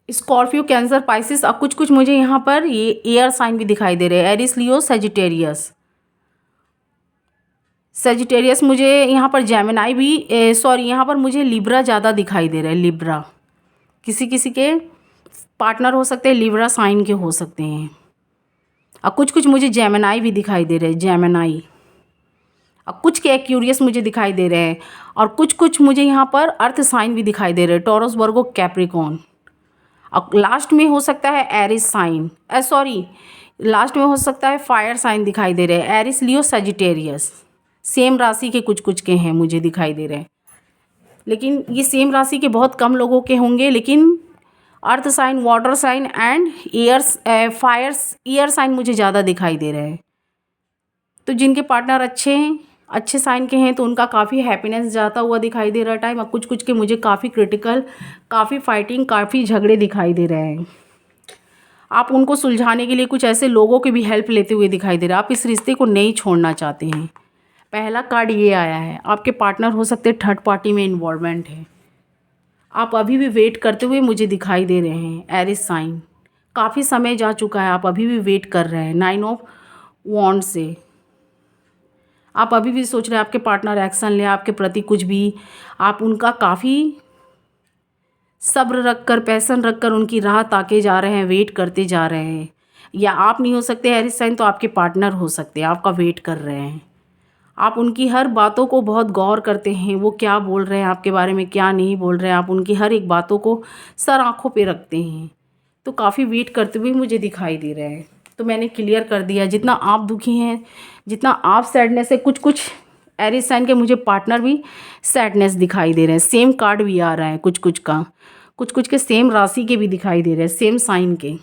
स्कॉर्पियो, कैंसर, पाइसिस। अब कुछ मुझे यहाँ पर ये एयर साइन भी दिखाई दे रहे हैं, एरिस, लियो, सेजिटेरियस। मुझे यहाँ पर जेमिनाई भी, सॉरी, यहाँ पर मुझे लिब्रा ज़्यादा दिखाई दे रहा है। लिब्रा किसी किसी के पार्टनर हो सकते हैं, लिब्रा साइन के हो सकते हैं। और कुछ मुझे जेमिनाई भी दिखाई दे रहे हैं, जेमिनाई। और कुछ के एक्यूरियस मुझे दिखाई दे रहे हैं, और कुछ मुझे यहाँ पर अर्थ साइन भी दिखाई दे रहे हैं, टॉरस, वर्गो, कैप्रिकॉन। अब लास्ट में हो सकता है एरिस साइन, लास्ट में हो सकता है फायर साइन दिखाई दे रहे हैं, एरिस, लियो, सेजिटेरियस। सेम राशि के कुछ के हैं मुझे दिखाई दे रहे हैं, लेकिन ये सेम राशि के बहुत कम लोगों के होंगे। लेकिन earth sign, water sign and air sign मुझे ज़्यादा दिखाई दे रहे हैं। तो जिनके पार्टनर अच्छे साइन के हैं, तो उनका काफ़ी हैप्पीनेस जाता हुआ दिखाई दे रहा है टाइम। और कुछ के मुझे काफ़ी क्रिटिकल, काफ़ी फाइटिंग, काफ़ी झगड़े दिखाई दे रहे हैं। आप उनको सुलझाने के लिए कुछ ऐसे लोगों की भी हेल्प लेते हुए दिखाई दे रहा है। आप इस रिश्ते को नहीं छोड़ना चाहते हैं। पहला कार्ड ये आया है, आपके पार्टनर हो सकते हैं थर्ड पार्टी में इन्वॉल्वमेंट है। आप अभी भी वेट करते हुए मुझे दिखाई दे रहे हैं, एरिस साइन। काफ़ी समय जा चुका है, आप अभी भी वेट कर रहे हैं। 9 ऑफ वॉन्ड से आप अभी भी सोच रहे हैं आपके पार्टनर एक्शन ले आपके प्रति कुछ भी। आप उनका काफ़ी सब्र रख कर, पैसन रख कर उनकी राह ताके जा रहे हैं, वेट करते जा रहे हैं। या आप नहीं हो सकते एरीज साइन तो आपके पार्टनर हो सकते हैं, आपका वेट कर रहे हैं। आप उनकी हर बातों को बहुत गौर करते हैं, वो क्या बोल रहे हैं आपके बारे में, क्या नहीं बोल रहे हैं, आप उनकी हर एक बातों को सर आँखों पे रखते हैं। तो काफ़ी वेट करते हुए मुझे दिखाई दे रहे हैं। तो मैंने क्लियर कर दिया, जितना आप दुखी हैं, जितना आप सैडनेस है, कुछ कुछ एरीज साइन के मुझे पार्टनर भी सैडनेस दिखाई दे रहे हैं। सेम कार्ड भी आ रहा है कुछ कुछ का, कुछ कुछ के सेम राशि के भी दिखाई दे रहे हैं, सेम साइन के।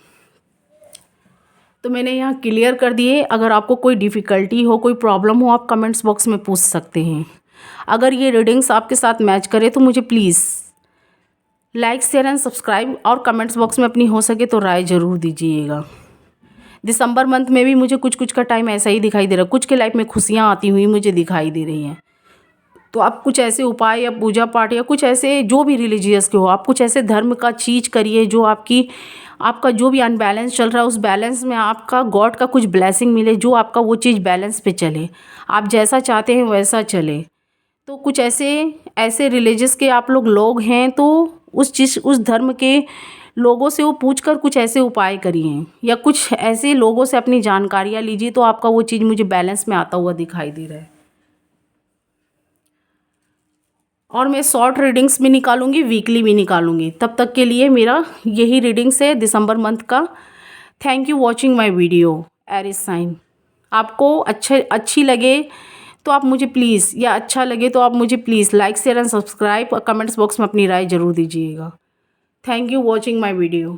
तो मैंने यहाँ क्लियर कर दिए। अगर आपको कोई डिफ़िकल्टी हो, कोई प्रॉब्लम हो, आप कमेंट्स बॉक्स में पूछ सकते हैं। अगर ये रीडिंग्स आपके साथ मैच करे तो मुझे please like, share and subscribe, और कमेंट्स बॉक्स में अपनी हो सके तो राय ज़रूर दीजिएगा। दिसंबर मंथ में भी मुझे कुछ कुछ का टाइम ऐसा ही दिखाई दे रहा है, कुछ के लाइफ में खुशियाँ आती हुई मुझे दिखाई दे रही हैं। तो आप कुछ ऐसे उपाय या पूजा पाठ या कुछ ऐसे जो भी रिलीजियस के हो, आप कुछ ऐसे धर्म का चीज़ करिए जो आपका जो भी अनबैलेंस चल रहा है उस बैलेंस में आपका गॉड का कुछ ब्लेसिंग मिले, जो आपका वो चीज़ बैलेंस पे चले, आप जैसा चाहते हैं वैसा चले। तो कुछ ऐसे ऐसे रिलीजियस के आप लोग हैं तो उस धर्म के लोगों से वो पूछ कर कुछ ऐसे उपाय करिए, या कुछ ऐसे लोगों से अपनी जानकारियाँ लीजिए, तो आपका वो चीज़ मुझे बैलेंस में आता हुआ दिखाई दे रहा है। और मैं शॉर्ट रीडिंग्स भी निकालूंगी, वीकली भी निकालूंगी। तब तक के लिए मेरा यही रीडिंग्स है दिसंबर मंथ का। Thank you watching my video Aries sign. आपको अच्छी लगे तो आप मुझे प्लीज़, या अच्छा लगे तो आप मुझे please like, share and subscribe और कमेंट्स बॉक्स में अपनी राय ज़रूर दीजिएगा। Thank you watching my video.